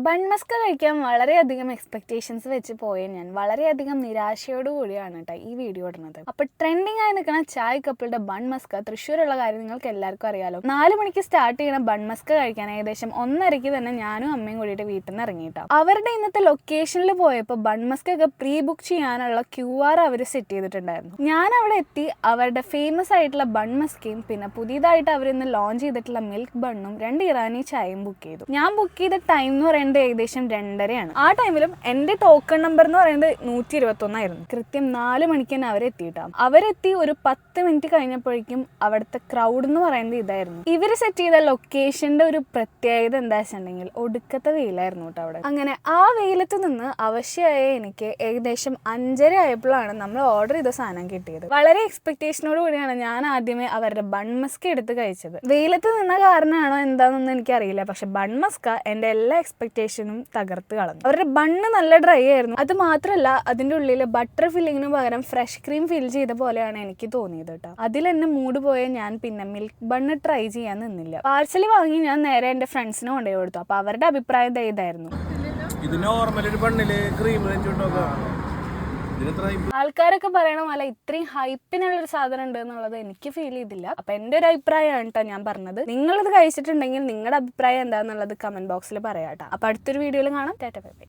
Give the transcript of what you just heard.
Bun Musca കഴിക്കാൻ വളരെയധികം expectations വെച്ച് പോയ ഞാൻ വളരെയധികം നിരാശയോട് കൂടിയാണ് കേട്ടോ ഈ വീഡിയോ ഇടുന്നത്. അപ്പൊ ട്രെൻഡിങ് ആയി നിൽക്കുന്ന ചായ് കപ്പിളുടെ ബൺ മസ്ക തൃശ്ശൂരുള്ള കാര്യം നിങ്ങൾക്ക് എല്ലാവർക്കും അറിയാലോ. 4 മണിക്ക് സ്റ്റാർട്ട് ചെയ്യുന്ന ബൺ മസ്ക കഴിക്കാൻ ഏകദേശം 1:30 തന്നെ ഞാനും അമ്മയും കൂടിയിട്ട് വീട്ടിൽ നിന്ന് ഇറങ്ങിയിട്ടാണ്. അവരുടെ ഇന്നത്തെ ലൊക്കേഷനിൽ പോയപ്പോൾ ബൺ മസ്ക ഒക്കെ പ്രീ ബുക്ക് ചെയ്യാനുള്ള QR അവർ സെറ്റ് ചെയ്തിട്ടുണ്ടായിരുന്നു. ഞാൻ അവിടെ എത്തി അവരുടെ ഫേമസ് ആയിട്ടുള്ള ബൺ മസ്കയും പിന്നെ പുതിയതായിട്ട് അവർ ഇന്ന് ലോഞ്ച് ചെയ്തിട്ടുള്ള മിൽക്ക് ബണ്ണും 2 ഇറാനി ചായയും ബുക്ക് ചെയ്തു. ഞാൻ ബുക്ക് ചെയ്ത ടൈം എന്ന് പറയുന്നത് ഏകദേശം 2:30 ആ ടൈമിലും എന്റെ ടോക്കൺ നമ്പർ എന്ന് പറയുന്നത് 121 ആയിരുന്നു. കൃത്യം 4 മണിക്ക് തന്നെ അവരെത്തിയിട്ടാണ്. അവരെത്തി ഒരു 10 മിനിറ്റ് കഴിഞ്ഞപ്പോഴേക്കും അവിടുത്തെ ക്രൗഡ് എന്ന് പറയുന്നത് ഇതായിരുന്നു. ഇവര് സെറ്റ് ചെയ്ത ലൊക്കേഷന്റെ ഒരു പ്രത്യേകത എന്താ വെച്ചിട്ടുണ്ടെങ്കിൽ ഒടുക്കത്തെ വെയിലായിരുന്നു കേട്ടോ അവിടെ. അങ്ങനെ ആ വെയിലത്ത് നിന്ന് അവശ്യമായ എനിക്ക് ഏകദേശം 5:30 ആയപ്പോഴാണ് നമ്മൾ ഓർഡർ ചെയ്ത സാധനം കിട്ടിയത്. വളരെ എക്സ്പെക്ടേഷനോട് കൂടിയാണ് ഞാൻ ആദ്യമേ അവരുടെ ബൺ മസ്ക എടുത്ത് കഴിച്ചത്. വെയിലത്ത് നിന്ന കാരണമാണോ എന്താണെന്നൊന്നും എനിക്കറിയില്ല, പക്ഷെ ബൺ മസ്ക എന്റെ എല്ലാ എക്സ്പെക്ടേഷനും തകർത്ത് കളഞ്ഞു. അവരുടെ ബണ്ണ് നല്ല ഡ്രൈ ആയിരുന്നു. അത് മാത്രമല്ല അതിന്റെ ഉള്ളിൽ ബട്ടർ ഫില്ലിങ്ങിന് പകരം ഫ്രഷ് ക്രീം ഫിൽ ചെയ്ത പോലെയാണ് എനിക്ക് തോന്നിയത് കേട്ടോ. അതിൽ എന്നെ മൂഡ് പോയ ഞാൻ പിന്നെ മിൽക്ക് ബണ്ണ് ട്രൈ ചെയ്യാൻ നിന്നില്ല. പാർസൽ വാങ്ങി ഞാൻ നേരെ എന്റെ ഫ്രണ്ട്സിന് കൊണ്ടുപോയി കൊടുത്തു. അപ്പൊ അവരുടെ അഭിപ്രായം ഇതായിരുന്നു. ആൾക്കാരൊക്കെ പറയണ പോലെ ഇത്രയും ഹൈപ്പിനുള്ള ഒരു സാധനം ഉണ്ട് എന്നുള്ളത് എനിക്ക് ഫീൽ ചെയ്തില്ല. അപ്പൊ എന്റെ ഒരു അഭിപ്രായമാണ് കേട്ടോ ഞാൻ പറഞ്ഞത്. നിങ്ങളിത് കഴിച്ചിട്ടുണ്ടെങ്കിൽ നിങ്ങളുടെ അഭിപ്രായം എന്താണെന്നുള്ളത് കമന്റ് ബോക്സിൽ പറയാട്ടോ. അപ്പൊ അടുത്തൊരു വീഡിയോയിൽ കാണാം. Tata bye bye.